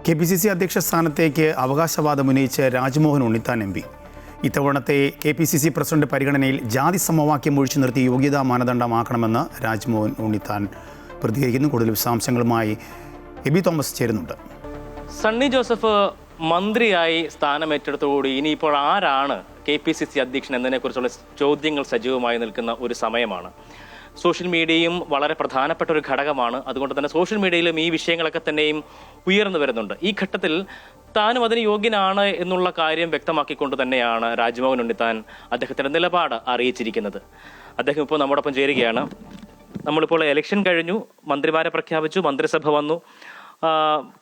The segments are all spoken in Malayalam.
KPCC അധ്യക്ഷ സ്ഥാനത്തേക്ക് അവകാശവാദം ഉന്നയിച്ച് രാജ്മോഹൻ ഉണ്ണിത്താൻ MP. ഇത്തവണത്തെ KPCC പ്രസിഡന്റ് പരിഗണനയിൽ ജാതി സമവാക്യം ഒഴിച്ചു നിർത്തി യോഗ്യതാ മാനദണ്ഡമാക്കണമെന്ന് രാജ്മോഹൻ ഉണ്ണിത്താൻ പ്രതികരിക്കുന്നു. കൂടുതൽ വിശദാംശങ്ങളുമായി എബി തോമസ് ചേരുന്നുണ്ട്. സണ്ണി ജോസഫ് മന്ത്രിയായി സ്ഥാനമേറ്റെടുത്തോടുകൂടി ഇനിയിപ്പോൾ ആരാണ് KPCC അധ്യക്ഷൻ എന്നതിനെക്കുറിച്ചുള്ള ചോദ്യങ്ങൾ സജീവമായി നിൽക്കുന്ന ഒരു സമയമാണ്. സോഷ്യൽ മീഡിയയും വളരെ പ്രധാനപ്പെട്ട ഒരു ഘടകമാണ്. അതുകൊണ്ട് തന്നെ സോഷ്യൽ മീഡിയയിലും ഈ വിഷയങ്ങളൊക്കെ തന്നെയും ഉയർന്നു വരുന്നുണ്ട്. ഈ ഘട്ടത്തിൽ താനും അതിന് യോഗ്യനാണ് എന്നുള്ള കാര്യം വ്യക്തമാക്കിക്കൊണ്ട് തന്നെയാണ് രാജ്മോഹൻ ഉണ്ണിത്താൻ അദ്ദേഹത്തിൻ്റെ നിലപാട് അറിയിച്ചിരിക്കുന്നത്. അദ്ദേഹം ഇപ്പോൾ നമ്മോടൊപ്പം ചേരുകയാണ്. നമ്മളിപ്പോൾ ഇലക്ഷൻ കഴിഞ്ഞു, മന്ത്രിമാരെ പ്രഖ്യാപിച്ചു, മന്ത്രിസഭ വന്നു.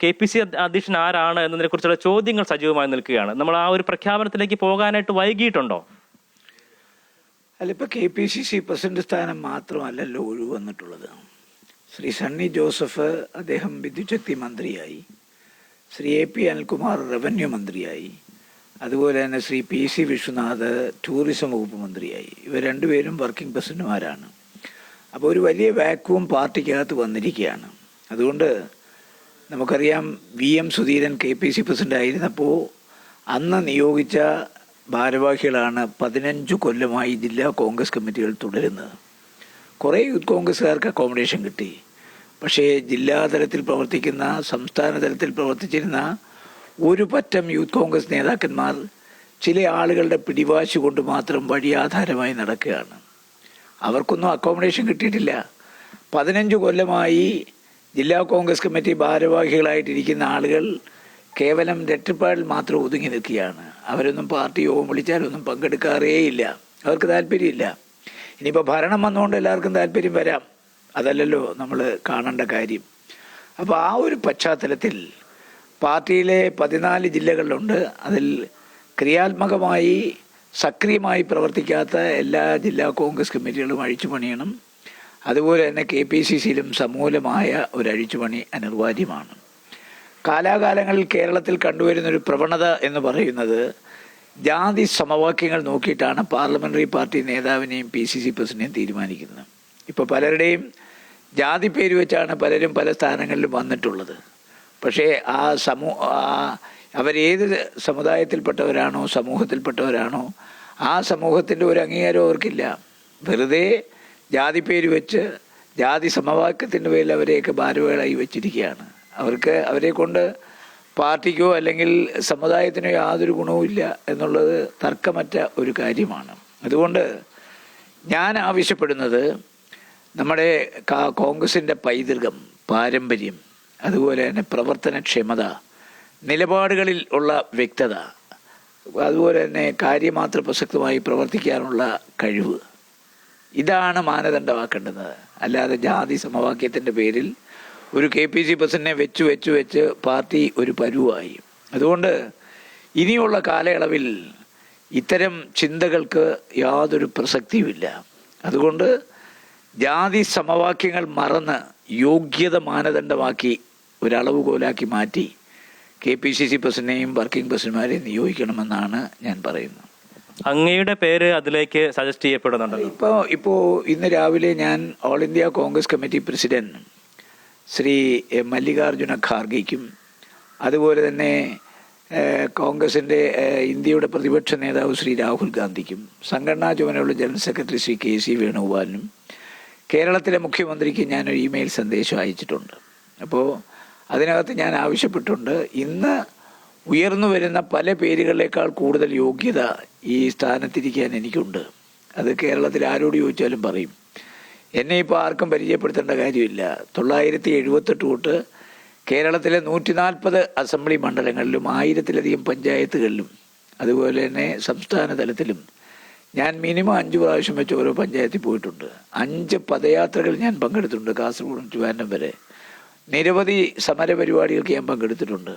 KPCC അധ്യക്ഷൻ ആരാണ് എന്നതിനെക്കുറിച്ചുള്ള ചോദ്യങ്ങൾ സജീവമായി നിൽക്കുകയാണ്. നമ്മൾ ആ ഒരു പ്രഖ്യാപനത്തിലേക്ക് പോകാനായിട്ട് വൈകിയിട്ടുണ്ടോ? അല്ല, ഇപ്പോൾ KPCC പ്രസിഡന്റ് സ്ഥാനം മാത്രമല്ലല്ലോ ഒഴിവ് വന്നിട്ടുള്ളത്. ശ്രീ സണ്ണി ജോസഫ് അദ്ദേഹം വിദ്യുച്ഛക്തി മന്ത്രിയായി, ശ്രീ AP അനിൽകുമാർ റവന്യൂ മന്ത്രിയായി, അതുപോലെ തന്നെ ശ്രീ PC വിശ്വനാഥ് ടൂറിസം വകുപ്പ് മന്ത്രിയായി. ഇവർ രണ്ടുപേരും വർക്കിംഗ് പ്രസിഡന്റുമാരാണ്. അപ്പോൾ ഒരു വലിയ വാക്വം പാർട്ടിക്കകത്ത് വന്നിരിക്കുകയാണ്. അതുകൊണ്ട് നമുക്കറിയാം, VM സുധീരൻ KPCC പ്രസിഡന്റ് ആയിരുന്നപ്പോൾ അന്ന് നിയോഗിച്ച ഭാരവാഹികളാണ് 15 കൊല്ലമായി ജില്ലാ കോൺഗ്രസ് കമ്മിറ്റികൾ തുടരുന്നത്. കുറേ യൂത്ത് കോൺഗ്രസ്സുകാർക്ക് അക്കോമഡേഷൻ കിട്ടി. പക്ഷേ ജില്ലാതലത്തിൽ പ്രവർത്തിക്കുന്ന, സംസ്ഥാന തലത്തിൽ പ്രവർത്തിച്ചിരുന്ന ഒരു പറ്റം യൂത്ത് കോൺഗ്രസ് നേതാക്കന്മാർ ചില ആളുകളുടെ പിടിവാശി കൊണ്ട് മാത്രം വഴിയാധാരമായി നടക്കുകയാണ്. അവർക്കൊന്നും അക്കോമഡേഷൻ കിട്ടിയിട്ടില്ല. 15 കൊല്ലമായി ജില്ലാ കോൺഗ്രസ് കമ്മിറ്റി ഭാരവാഹികളായിട്ടിരിക്കുന്ന ആളുകൾ കേവലം രട്ടിപ്പാടിൽ മാത്രം ഒതുങ്ങി നിൽക്കുകയാണ്. അവരൊന്നും പാർട്ടി യോഗം വിളിച്ചാലൊന്നും പങ്കെടുക്കാറേയില്ല. അവർക്ക് താല്പര്യമില്ല. ഇനിയിപ്പോൾ ഭരണം വന്നുകൊണ്ട് എല്ലാവർക്കും താല്പര്യം വരാം, അതല്ലല്ലോ നമ്മൾ കാണേണ്ട കാര്യം. അപ്പോൾ ആ ഒരു പശ്ചാത്തലത്തിൽ പാർട്ടിയിലെ 14 ജില്ലകളിലുണ്ട്. അതിൽ ക്രിയാത്മകമായി സക്രിയമായി പ്രവർത്തിക്കാത്ത എല്ലാ ജില്ലാ കോൺഗ്രസ് കമ്മിറ്റികളും അഴിച്ചുപണിയണം. അതുപോലെ തന്നെ KPCCയിലും സമൂലമായ ഒരു അഴിച്ചുപണി അനിവാര്യമാണ്. കാലാകാലങ്ങളിൽ കേരളത്തിൽ കണ്ടുവരുന്നൊരു പ്രവണത എന്ന് പറയുന്നത് ജാതി സമവാക്യങ്ങൾ നോക്കിയിട്ടാണ് പാർലമെൻ്ററി പാർട്ടി നേതാവിനെയും PCC പ്രസിഡന്റിനെയും തീരുമാനിക്കുന്നത്. ഇപ്പോൾ പലരുടെയും ജാതി പേര് വെച്ചാണ് പലരും പല സ്ഥാനങ്ങളിലും വന്നിട്ടുള്ളത്. പക്ഷേ അവരേത് സമുദായത്തിൽപ്പെട്ടവരാണോ, സമൂഹത്തിൽപ്പെട്ടവരാണോ, ആ സമൂഹത്തിൻ്റെ ഒരു അംഗീകാരം അവർക്കില്ല. വെറുതെ ജാതി പേര് വെച്ച് ജാതി സമവാക്യത്തിൻ്റെ പേരിൽ അവരെയൊക്കെ ഭാരവാഹികളായി വെച്ചിരിക്കുകയാണ്. അവരെ കൊണ്ട് പാർട്ടിക്കോ അല്ലെങ്കിൽ സമുദായത്തിനോ യാതൊരു ഗുണവുമില്ല എന്നുള്ളത് തർക്കമറ്റ ഒരു കാര്യമാണ്. അതുകൊണ്ട് ഞാൻ ആവശ്യപ്പെടുന്നത് നമ്മുടെ കോൺഗ്രസിൻ്റെ പൈതൃകം, പാരമ്പര്യം, അതുപോലെ തന്നെ പ്രവർത്തനക്ഷമത, നിലപാടുകളിൽ ഉള്ള വ്യക്തത, അതുപോലെ തന്നെ കാര്യമാത്ര പ്രസക്തമായി പ്രവർത്തിക്കാനുള്ള കഴിവ്, ഇതാണ് മാനദണ്ഡമാക്കേണ്ടത്. അല്ലാതെ ജാതി സമവാക്യത്തിൻ്റെ പേരിൽ ഒരു KPCC പ്രസിഡന്റിനെ വെച്ച് പാർട്ടി ഒരു പരുവായി. അതുകൊണ്ട് ഇനിയുള്ള കാലയളവിൽ ഇത്തരം ചിന്തകൾക്ക് യാതൊരു പ്രസക്തിയുമില്ല. അതുകൊണ്ട് ജാതി സമവാക്യങ്ങൾ മറന്ന് യോഗ്യത മാനദണ്ഡമാക്കി ഒരളവുകോലാക്കി മാറ്റി KPCC പ്രസിഡന്റിനെയും വർക്കിംഗ് പ്രസിഡന്റുമാരെയും നിയോഗിക്കണമെന്നാണ് ഞാൻ പറയുന്നത്. അങ്ങയുടെ പേര് അതിലേക്ക് സജസ്റ്റ് ചെയ്യപ്പെടുന്നുണ്ടല്ലോ. ഇപ്പോൾ ഇന്ന് രാവിലെ ഞാൻ all India Congress committee president Shri Mallikarjuna ഖാർഗെയ്ക്കും, അതുപോലെ തന്നെ കോൺഗ്രസിൻ്റെ ഇന്ത്യയുടെ പ്രതിപക്ഷ നേതാവ് ശ്രീ രാഹുൽ ഗാന്ധിക്കും, സംഘടനാ ചുമതലയുള്ള ജനറൽ സെക്രട്ടറി ശ്രീ KC വേണുഗോപാലിനും, കേരളത്തിലെ മുഖ്യമന്ത്രിക്ക് ഞാനൊരു ഇമെയിൽ സന്ദേശം അയച്ചിട്ടുണ്ട്. അപ്പോൾ അതിനകത്ത് ഞാൻ ആവശ്യപ്പെട്ടിട്ടുണ്ട്, ഇന്ന് ഉയർന്നു വരുന്ന പല പേരുകളിലേക്കാൾ കൂടുതൽ യോഗ്യത ഈ സ്ഥാനത്തിരിക്കാൻ എനിക്കുണ്ട്. അത് കേരളത്തിൽ ആരോട് ചോദിച്ചാലും പറയും. എന്നെ ഇപ്പോൾ ആർക്കും പരിചയപ്പെടുത്തേണ്ട കാര്യമില്ല. 978 തൊട്ട് കേരളത്തിലെ 140 അസംബ്ലി മണ്ഡലങ്ങളിലും 1000-ലധികം പഞ്ചായത്തുകളിലും, അതുപോലെ തന്നെ സംസ്ഥാന തലത്തിലും ഞാൻ മിനിമം 5 പ്രാവശ്യം വെച്ച് ഓരോ പഞ്ചായത്തിൽ പോയിട്ടുണ്ട്. 5 പദയാത്രകൾ ഞാൻ പങ്കെടുത്തിട്ടുണ്ട്. കാസർഗോഡ് ട്രിവാൻഡ്രം വരെ നിരവധി സമര പരിപാടികൾക്ക് ഞാൻ പങ്കെടുത്തിട്ടുണ്ട്.